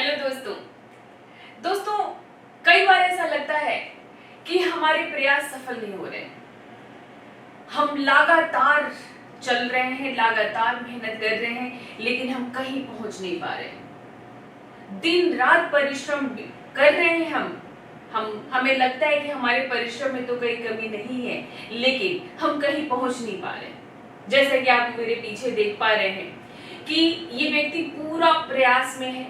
Hello दोस्तों। दोस्तों, कई बार ऐसा लगता है कि हमारे प्रयास सफल नहीं हो रहे। हम लगातार चल रहे हैं, लगातार मेहनत कर रहे हैं, लेकिन हम कहीं पहुंच नहीं पा रहे। दिन रात परिश्रम कर रहे हैं हमें लगता है कि हमारे परिश्रम में तो कोई कमी नहीं है, लेकिन हम कहीं पहुंच नहीं पा रहे। जैसे कि आप मेरे पीछे देख पा रहे हैं कि ये व्यक्ति पूरा प्रयास में है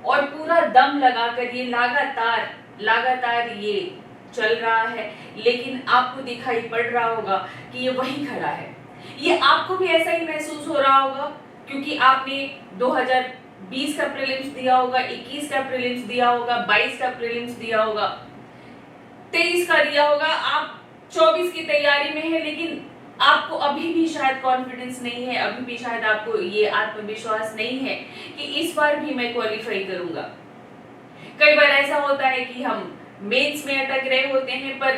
और पूरा दम लगाकर ये लगातार ये चल रहा है, लेकिन आपको दिखाई पड़ रहा होगा कि ये वहीं खड़ा है। ये आपको भी ऐसा ही महसूस हो रहा होगा, क्योंकि आपने 2020 का प्रीलिम्स दिया होगा, 21 का प्रीलिम्स दिया होगा, 22 का प्रीलिम्स दिया होगा, 23 का दिया होगा, आप 24 की तैयारी में है, लेकिन आपको अभी भी शायद कॉन्फिडेंस नहीं है, अभी भी शायद आपको ये आत्मविश्वास नहीं है कि इस बार भी मैं क्वालिफाई करूंगा। कई बार ऐसा होता है कि हम मेंस में अटक रहे होते हैं, पर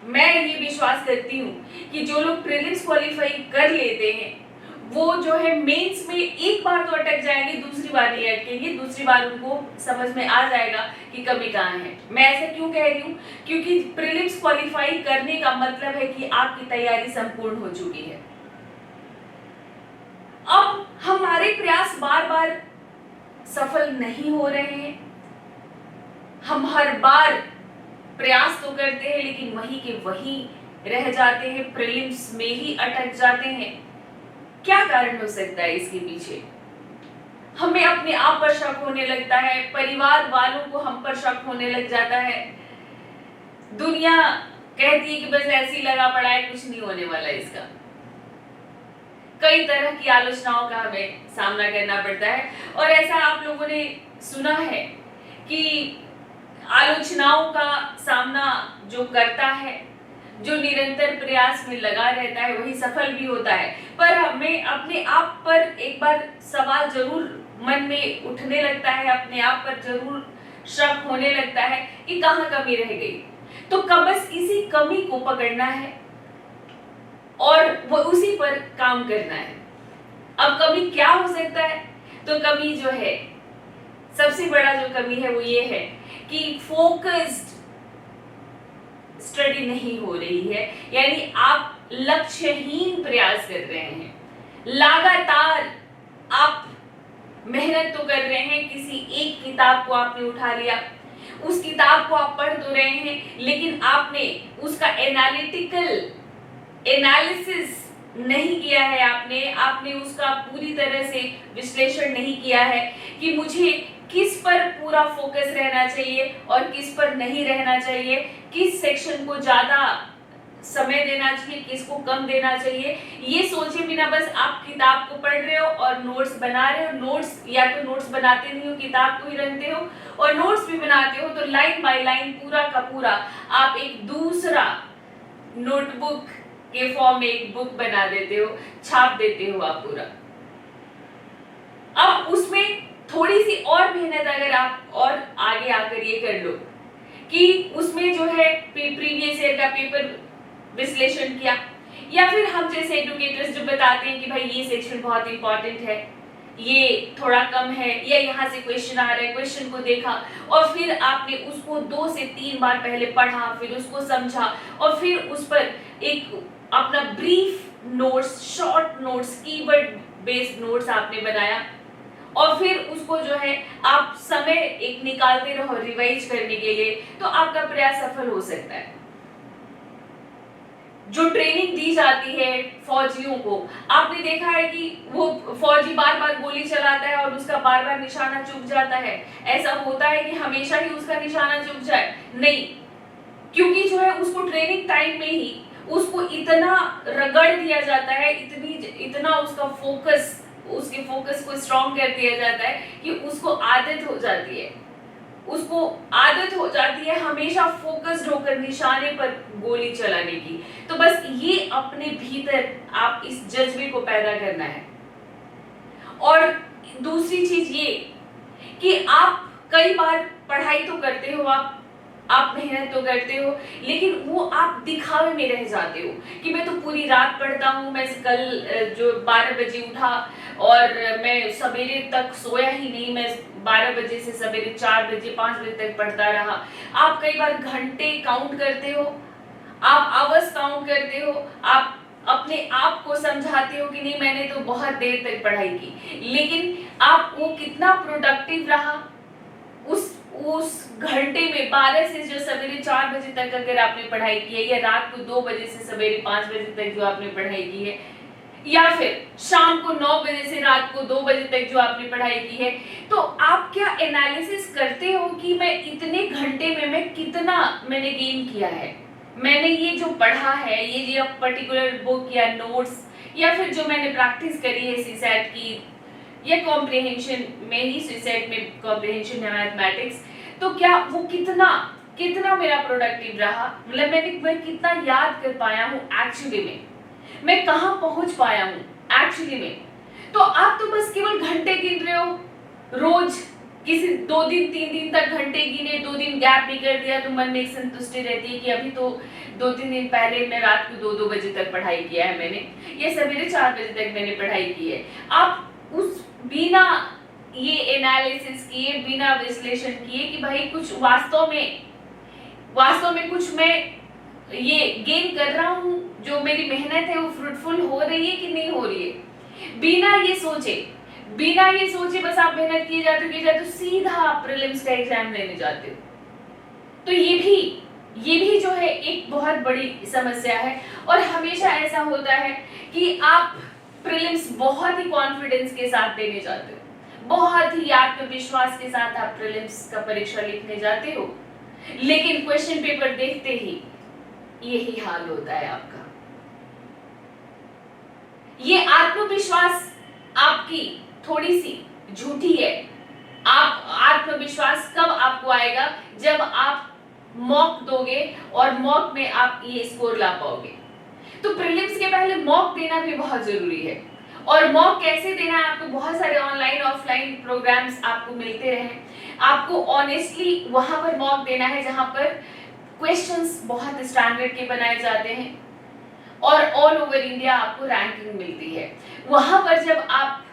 मैं ये विश्वास करती हूँ कि जो लोग प्रीलिम्स क्वालिफाई कर लेते हैं वो जो है मेंस में एक बार तो अटक जाएंगे, दूसरी बार नहीं अटकेंगे, दूसरी बार उनको समझ में आ जाएगा कि कमी कहाँ है। मैं ऐसा क्यों कह रही हूँ? क्योंकि प्रीलिम्स क्वालिफाई करने का मतलब है कि आपकी तैयारी संपूर्ण हो चुकी है। अब हमारे प्रयास बार बार सफल नहीं हो रहे हैं। हम हर बार प्रयास तो करते हैं, लेकिन वहीं के वहीं रह जाते हैं, प्रीलिम्स में ही अटक जाते हैं। क्या कारण हो सकता है इसके पीछे? हमें अपने आप पर शक होने लगता है, परिवार वालों को हम पर शक होने लग जाता है, दुनिया कहती है कि बस ऐसे ही लगा पड़ा है, कुछ नहीं होने वाला इसका। कई तरह की आलोचनाओं का हमें सामना करना पड़ता है, और ऐसा आप लोगों ने सुना है कि आलोचनाओं का सामना जो करता है, जो निरंतर प्रयास में लगा रहता है, वही सफल भी होता है। पर हमें अपने आप पर एक बार सवाल जरूर मन में उठने लगता है, अपने आप पर जरूर शक होने लगता है कि कहाँ कमी रह गई। तो बस इसी कमी को पकड़ना है और वो उसी पर काम करना है। अब कमी क्या हो सकता है? तो कमी जो है, सबसे बड़ा जो कमी है वो ये है कि फोकस्ड स्टडी नहीं हो रही है, यानी आप लक्ष्यहीन प्रयास कर रहे हैं। लगातार आप मेहनत तो कर रहे हैं, किसी एक किताब को आपने उठा लिया, उस किताब को आप पढ़ तो रहे हैं, लेकिन आपने उसका एनालिसिस नहीं किया है। आपने उसका पूरी तरह से विश्लेषण नहीं किया है कि मुझे किस पर पूरा फोकस रहना चाहिए और किस पर नहीं रहना चाहिए, किस सेक्शन को ज्यादा समय देना चाहिए, किसको कम देना चाहिए। ये सोचे बिना बस आप किताब को पढ़ रहे हो और नोट्स बना रहे हो। नोट्स या तो नोट्स बनाते नहीं हो, किताब को ही रखते हो, और नोट्स भी बनाते हो तो लाइन बाय लाइन पूरा का पूरा आप एक दूसरा नोटबुक के फॉर्म में एक बुक बना देते हो, छाप देते हो आप पूरा। अब उसमें थोड़ी सी और मेहनत अगर आप और आगे आकर ये कर लो कि उसमें जो है प्रीवियस ईयर का पेपर विश्लेषण किया, या फिर हम जैसे एडुकेटर्स जो बताते हैं कि भाई ये सेक्शन बहुत इंपॉर्टेंट है, ये थोड़ा कम है, या यहाँ से क्वेश्चन आ रहा है, क्वेश्चन को देखा और फिर आपने उसको 2 से 3 बार पहले पढ़ा, फिर उसको समझा और फिर उस पर एक अपना brief notes, short notes, keyword based notes आपने बनाया, और फिर उसको जो है आप समय एक निकालते रहो रिवाइज करने के लिए, तो आपका प्रयास सफल हो सकता है। जो ट्रेनिंग दी जाती है फौजियों को, आपने देखा है कि वो फौजी बार बार गोली चलाता है और उसका बार बार निशाना चूक जाता है। ऐसा होता है कि हमेशा ही उसका निशाना चूक जाए? नहीं, क्योंकि जो है उसको ट्रेनिंग टाइम में ही उसको इतना रगड़ दिया जाता है, इतना उसके फोकस को स्ट्रॉन्ग कर दिया जाता है कि उसको आदत हो जाती है हमेशा फोकस्ड होकर निशाने पर गोली चलाने की। तो बस ये अपने भीतर आप इस जज्बे को पैदा करना है। और दूसरी चीज ये कि आप कई बार पढ़ाई तो करते हो आप, आप मेहनत तो करते हो, लेकिन वो आप दिखावे में रह जाते हो कि मैं तो पूरी रात पढ़ता हूँ, मैं कल जो 12 बजे उठा और मैं सवेरे तक सोया ही नहीं, मैं 12 बजे से सवेरे 4 बजे 5 बजे तक पढ़ता रहा। आप कई बार घंटे काउंट करते हो, आप आवर्स काउंट करते हो, आप अपने आप को समझाते हो कि नहीं मैंने तो बहुत देर तक पढ़ाई की, लेकिन आप वो कितना प्रोडक्टिव रहा उस घंटे में 12 से जो सवेरे 4 बजे तक अगर आपने पढ़ाई की है, या रात को 2 बजे से सवेरे 5 बजे तक जो आपने पढ़ाई की है, या फिर शाम को 9 बजे से रात को 2 बजे तक जो आपने पढ़ाई की है, तो आप क्या एनालिसिस करते हो कि मैं इतने घंटे में मैं कितना मैंने गेन किया है, मैंने ये जो पढ़ा है, ये जो पर्टिकुलर बुक या नोट्स या फिर जो मैंने प्रैक्टिस करी है सीसैट की या कॉम्प्रिहेंशन में ही, सीसैट में कॉम्प्रिहेंशन है मैथमेटिक्स, तो क्या वो कितना मेरा प्रोडक्टिव रहा, मतलब मैं कितना याद कर पाया हूँ एक्चुअली में, मैं कहाँ पहुंच पाया हूँ एक्चुअली में। तो आप तो बस केवल घंटे गिन रहे हो, रोज किसी 2 दिन 3 दिन तक घंटे गिने, 2 दिन गैप भी कर दिया तो मन में एक संतुष्टि रहती है कि अभी तो 2-3 दिन पहले मैं रात को 2-2 बजे तक पढ़ाई किया है मैंने, या सवेरे 4 बजे तक मैंने पढ़ाई की है। आप उस बिना ये एनालिसिस किए, बिना विश्लेषण किए कि भाई कुछ वास्तव में कुछ मैं ये गेन कर रहा हूँ, जो मेरी मेहनत है वो फ्रूटफुल हो रही है कि नहीं हो रही है, बिना ये सोचे बस आप मेहनत किए जाते हो सीधा आप प्रीलिम्स का एग्जाम लेने जाते हो। तो ये भी जो है एक बहुत बड़ी समस्या है, और हमेशा ऐसा होता है कि आप प्रीलिम्स बहुत ही कॉन्फिडेंस के साथ देने जाते हो, बहुत ही आत्मविश्वास के साथ आप प्रीलिम्स का परीक्षा लिखने जाते हो, लेकिन क्वेश्चन पेपर देखते ही यही हाल होता है आपका। ये आत्मविश्वास आपकी थोड़ी सी झूठी है। आप आत्मविश्वास कब आपको आएगा, जब आप मॉक दोगे और मॉक में आप ये स्कोर ला पाओगे। तो प्रीलिम्स के पहले मॉक देना भी बहुत जरूरी है, और मॉक कैसे देना है, आपको बहुत सारे ऑनलाइन ऑफलाइन प्रोग्राम्स आपको मिलते रहे, आपको ऑनेस्टली वहां पर मॉक देना है जहां पर क्वेश्चंस बहुत स्टैंडर्ड के बनाए जाते हैं और ऑल ओवर इंडिया आपको रैंकिंग मिलती है। वहां पर जब आप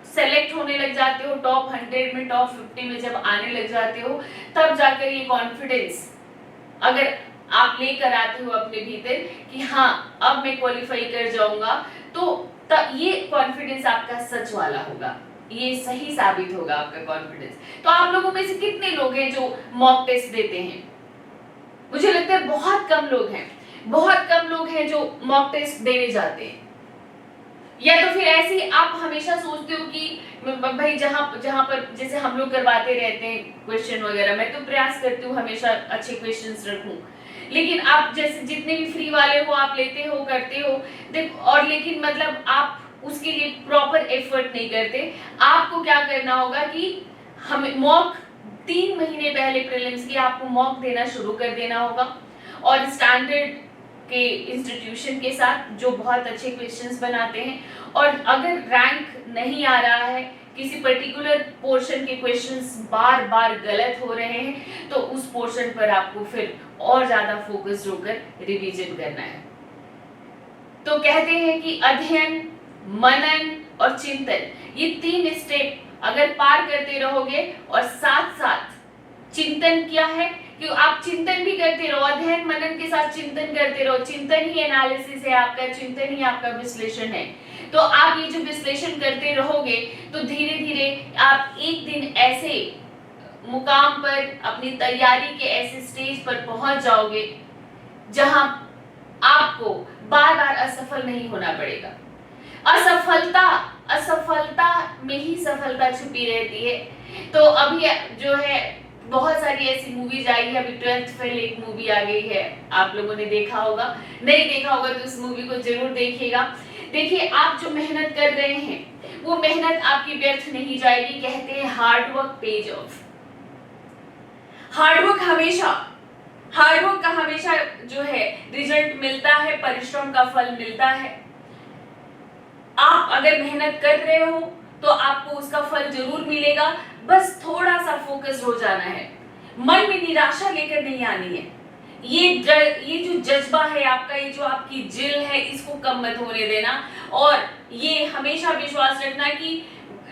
सेलेक्ट होने लग जाते हो, टॉप 100 में, टॉप 50 में जब आने लग जाते हो, तब जाकर ये कॉन्फिडेंस अगर आप लेकर आते हो अपने भीतर कि हाँ अब मैं क्वालिफाई कर जाऊंगा, तो तब ये कॉन्फिडेंस आपका सच वाला होगा, ये सही साबित होगा आपका कॉन्फिडेंस। तो आप लोगों में से कितने लोग हैं जो मॉक टेस्ट देते हैं? मुझे लगता है बहुत कम लोग हैं जो मॉक टेस्ट देने जाते हैं। या तो फिर ऐसे ही आप हमेशा सोचते हो कि भाई जहां पर जैसे हम लोग करवाते रहते हैं क्वेश्चन वगैरह, मैं तो प्रयास करती हूँ हमेशा अच्छे क्वेश्चंस रखूं, लेकिन आप जैसे जितने भी फ्री वाले हो आप लेते हो, करते हो, और लेकिन मतलब आप उसके लिए प्रॉपर एफर्ट नहीं करते। आपको क्या करना होगा कि हमें मॉक 3 महीने पहले प्रीलिम्स की आपको मॉक देना शुरू कर देना होगा, और स्टैंडर्ड के इंस्टीट्यूशन के साथ जो बहुत अच्छे क्वेश्चंस बनाते हैं, और अगर रैंक नहीं आ रहा है, किसी पर्टिकुलर पोर्शन के क्वेश्चंस बार बार गलत हो रहे हैं, तो उस पोर्शन पर आपको फिर और ज्यादा फोकस्ड होकर रिवीजन करना है। तो कहते हैं कि अध्ययन, मनन और चिंतन, ये 3 स्टेप अगर पार करते रहोगे, और साथ साथ चिंतन क्या है कि आप चिंतन भी करते रहो, अध्ययन मनन के साथ चिंतन करते रहो, चिंतन ही एनालिसिस है आपका, चिंतन ही आपका विश्लेषण है। तो आप ये जो विश्लेषण करते रहोगे तो धीरे धीरे आप एक दिन ऐसे मुकाम पर, अपनी तैयारी के ऐसे स्टेज पर पहुंच जाओगे जहां आपको बार बार असफल नहीं होना पड़ेगा। असफलता में ही सफलता छुपी रहती है। तो अभी जो है बहुत सारी ऐसी मूवीज आई है, अभी 12th फेल एक मूवी आ गई है, आप लोगों ने देखा होगा, नहीं देखा होगा तो उस मूवी को जरूर देखिएगा। देखिए आप जो मेहनत कर रहे हैं वो मेहनत आपकी व्यर्थ नहीं जाएगी। कहते हैं hard work page of. Hard work का हमेशा जो है रिजल्ट मिलता है, परिश्रम का फल मिलता है। आप अगर मेहनत कर रहे हो तो आपको उसका फल जरूर मिलेगा, बस थोड़ा सा फोकस हो जाना है, मन में निराशा लेकर नहीं आनी है। ये जो जज्बा है आपका, ये जो आपकी जिल है, इसको कम मत होने देना। और ये हमेशा विश्वास रखना कि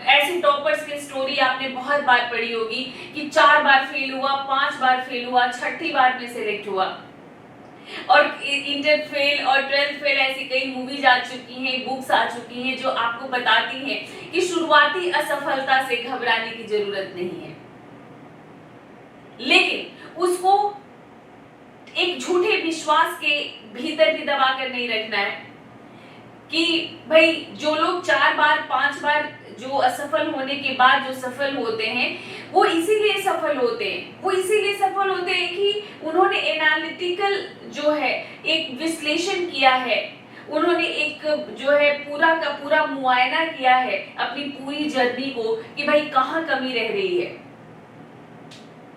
ऐसे टॉपर्स की स्टोरी आपने बहुत बार पढ़ी होगी कि 4 बार फेल हुआ, 5 बार फेल हुआ, 6ठी बार में सिलेक्ट हुआ। और इंटर फेल और 12th फेल ऐसी कई मूवीज आ चुकी हैं, बुक्स आ चुकी हैं जो आपको बताती हैं कि शुरुआती असफलता से घबराने की जरूरत नहीं है, लेकिन उसको एक झूठे विश्वास के भीतर भी दबा कर नहीं रखना है कि भाई जो लोग 4 बार 5 बार जो असफल होने के बाद जो सफल होते हैं, वो इसीलिए सफल होते हैं। वो इसीलिए सफल होते हैं कि उन्होंने एनालिटिकल जो है एक विश्लेषण किया है, उन्होंने एक जो है पूरा का पूरा मुआयना किया है अपनी पूरी जर्नी को कि भाई कहाँ कमी रह रही है।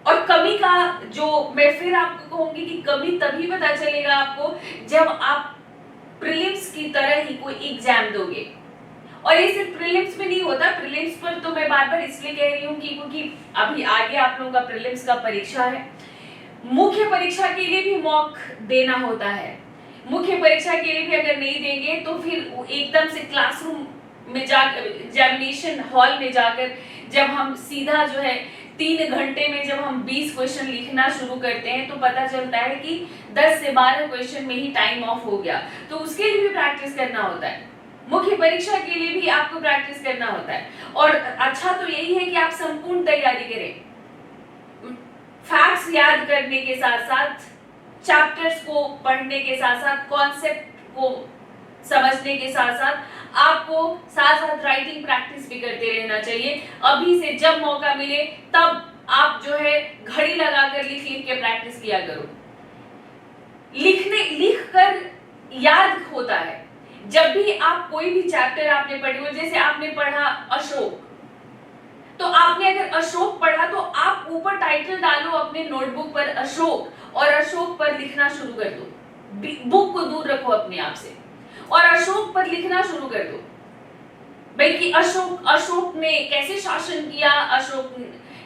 और कमी का जो मैं फिर आपको कहूंगी कि कमी तभी पता चलेगा आपको जब आप प्रीलिम्स की तरह ही कोई एग्जाम दोगे। और ये सिर्फ प्रीलिम्स में नहीं होता, प्रीलिम्स पर तो मैं बार बार इसलिए कह रही हूँ कि क्योंकि अभी आगे आप लोगों का प्रीलिम्स का परीक्षा है। मुख्य परीक्षा के लिए भी मॉक देना होता है। मुख्य परीक्षा के लिए भी अगर नहीं देंगे तो फिर एकदम से क्लासरूम में जाकर, एग्जामिनेशन हॉल में जाकर जब हम सीधा जो है 3 घंटे में जब हम 20 क्वेश्चन लिखना शुरू करते हैं तो पता चलता है कि 10 से 12 क्वेश्चन में ही टाइम ऑफ हो गया। तो उसके लिए भी प्रैक्टिस करना होता है, मुख्य परीक्षा के लिए भी आपको प्रैक्टिस करना होता है। और अच्छा तो यही है कि आप संपूर्ण तैयारी करें, फैक्ट्स याद करने के साथ साथ, चैप्टर्स को पढ़ने के साथ साथ, कॉन्सेप्ट को समझने के साथ साथ आपको साथ साथ राइटिंग प्रैक्टिस भी करते रहना चाहिए। अभी से जब मौका मिले तब आप जो है घड़ी लगाकर लिख के प्रैक्टिस किया करो। लिख कर याद होता है। जब भी आप कोई भी चैप्टर आपने पढ़ी हो, जैसे आपने पढ़ा अशोक, तो आपने अगर अशोक पढ़ा तो आप ऊपर टाइटल डालो अपने नोटबुक पर अशोक, और अशोक पर लिखना शुरू कर दो। बुक को दूर रखो अपने आप से और अशोक पर लिखना शुरू कर दो। भाई कि अशोक ने कैसे शासन किया, अशोक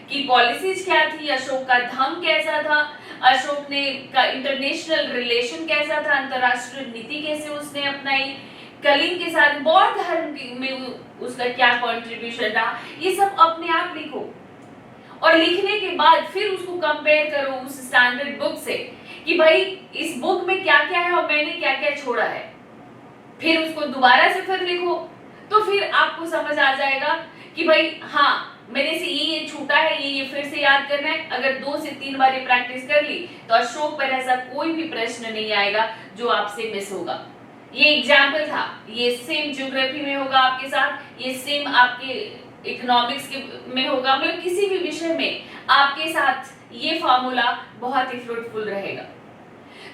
की पॉलिसीज क्या थी, अशोक का धर्म कैसा था, अशोक ने का इंटरनेशनल रिलेशन कैसा था, अंतरराष्ट्रीय नीति कैसे उसने अपनाई, कलिंग के साथ बौद्ध धर्म में उसका क्या कंट्रीब्यूशन रहा, ये सब अपने आप लिखो। और लिखने के बाद फिर उसको कंपेयर करो उस स्टैंडर्ड बुक से कि भाई इस बुक में क्या क्या है और मैंने क्या क्या छोड़ा है। फिर उसको दोबारा से फिर लिखो तो फिर आपको समझ आ जाएगा कि भाई हाँ मेरे से ये छूटा है, ये फिर से याद करना है। अगर 2 से 3 बार ये प्रैक्टिस कर ली तो अशोक पर ऐसा कोई भी प्रश्न नहीं आएगा जो आपसे मिस होगा। ये एग्जाम्पल था, ये सेम ज्योग्राफी में होगा आपके साथ, ये सेम आपके इकोनॉमिक्स के में होगा, मतलब किसी भी विषय में आपके साथ ये फार्मूला बहुत ही फ्रूटफुल रहेगा।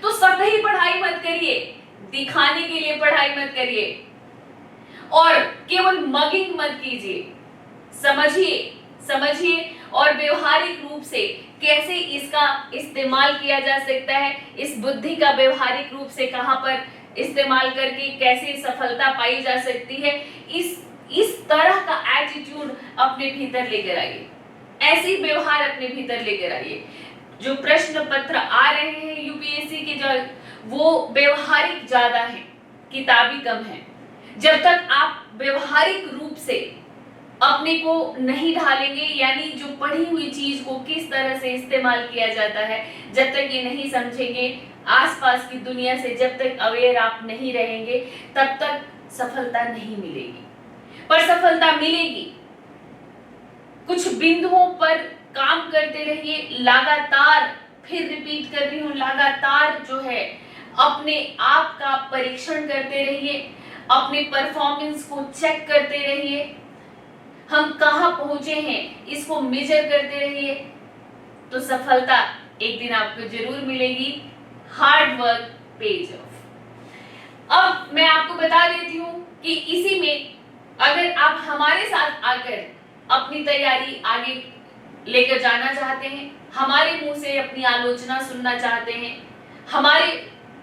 तो सतही पढ़ाई मत करिए, दिखाने के लिए पढ़ाई मत करिए और केवल मगिंग मत कीजिए। समझिए और व्यवहारिक रूप से कैसे इसका इस्तेमाल किया जा सकता है, इस बुद्धि का व्यवहारिक रूप से कहां पर इस्तेमाल करके कैसे सफलता पाई जा सकती है, इस तरह का एटीट्यूड अपने भीतर लेकर आइए, ऐसी व्यवहार अपने भीतर लेकर आइए। जो प्रश्न पत्र आ रहे हैं यूपीएससी के, जो वो व्यवहारिक ज्यादा है, किताबी कम है। जब तक आप व्यवहारिक रूप से अपने को नहीं ढालेंगे, यानी जो पढ़ी हुई चीज को किस तरह से इस्तेमाल किया जाता है, जब तक ये नहीं समझेंगे, आसपास की दुनिया से जब तक अवेयर आप नहीं रहेंगे, तब तक सफलता नहीं मिलेगी। पर सफलता मिलेगी। कुछ बिंदुओं पर काम करते रहिए लगातार, फिर रिपीट कर रही हूं, लगातार जो है अपने आप का परीक्षण करते रहिए, अपने परफॉर्मेंस को चेक करते रहिए, हम कहां पहुंचे हैं इसको मेजर करते रहिए, तो सफलता एक दिन आपको जरूर मिलेगी। Hard work page of. अब मैं आपको बता देती हूं कि इसी में अगर आप हमारे साथ आकर अपनी तैयारी आगे लेकर जाना चाहते हैं, हमारे मुंह से अपनी आलोचना सुनना चाहते हैं, हमारे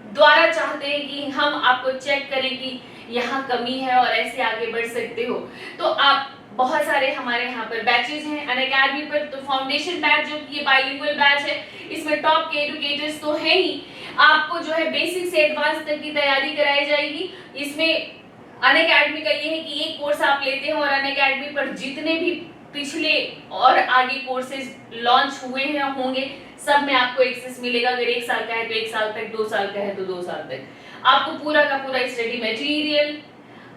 द्वारा चाहते हैं कि हम आपको चेक करें कि यहाँ कमी है और ऐसे आगे बढ़ सकते हो, तो आप बहुत सारे हमारे यहाँ पर बैचेज हैं अनअकैडमी पर। तो फाउंडेशन बैच जो कि ये बाइलिंगुअल बैच है, इसमें टॉप के एडुकेटर्स तो है ही, आपको जो है बेसिक से एडवांस तक की तैयारी कराई जाएगी। इसमें अनअकैडमी का ये है कि एक कोर्स आप लेते हैं और अनअकैडमी पर जितने भी पिछले और आगे कोर्सेज लॉन्च हुए हैं होंगे, सब में आपको एक्सेस मिलेगा। अगर 1 साल का है तो 1 साल तक, 2 साल का है तो 2 साल तक, आपको पूरा का पूरा स्टडी मटेरियल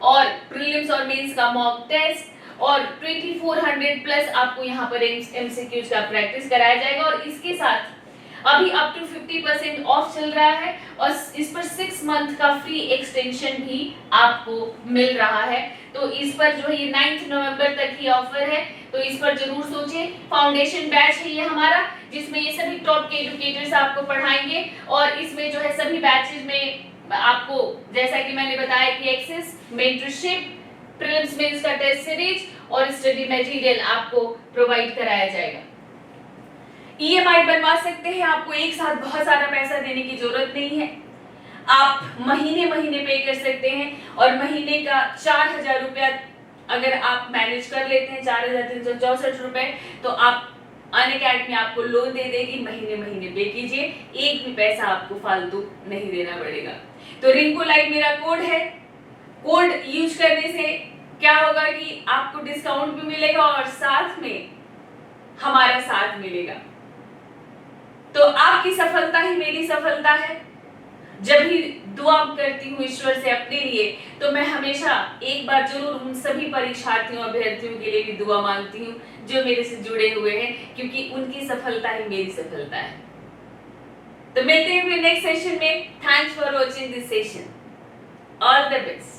और प्रीलिम्स और मेंस का मॉक टेस्ट और 2400 प्लस आपको यहाँ पर एमसीक्यूज का प्रैक्टिस कराया जाएगा। और इसके साथ अभी अप टू 50% ऑफ चल रहा है और इस पर 6 मंथ का फ्री एक्सटेंशन भी आपको मिल रहा है। तो इस पर जो है ये 9 नवंबर तक ही ऑफर है, तो इस पर जरूर सोचें। फाउंडेशन बैच है ये हमारा, जिसमें ये सभी टॉप के एडुकेटर्स आपको पढ़ाएंगे और इसमें जो है सभी बैचेज में आपको, जैसा कि मैंने बताया कि एक्सेस, मेंटरशिप, प्रीलिम्स मेंस का टेस्ट सीरीज और स्टडी मटेरियल आपको प्रोवाइड कराया जाएगा। ईएमआई बनवा सकते हैं, आपको एक साथ बहुत सारा पैसा देने की जरूरत नहीं है। आप महीने महीने पे कर सकते हैं और महीने का 4000 रुपया अगर आप मैनेज कर लेते हैं, 4364 रुपए, तो आप अनअकैडमी आपको लोन दे देगी। महीने महीने पे कीजिए, एक भी पैसा आपको फालतू नहीं देना पड़ेगा। तो रिंकू लाइव मेरा कोड है, कोड यूज करने से क्या होगा कि आपको डिस्काउंट भी मिलेगा और साथ में हमारा साथ मिलेगा। तो आपकी सफलता ही मेरी सफलता है। जब भी दुआ करती हूँ ईश्वर से अपने लिए, तो मैं हमेशा एक बार जरूर उन सभी परीक्षार्थियों अभ्यर्थियों के लिए भी दुआ मांगती हूँ जो मेरे से जुड़े हुए हैं, क्योंकि उनकी सफलता ही मेरी सफलता है। तो मिलते हैं नेक्स्ट सेशन में। Thanks for watching this session. All the best.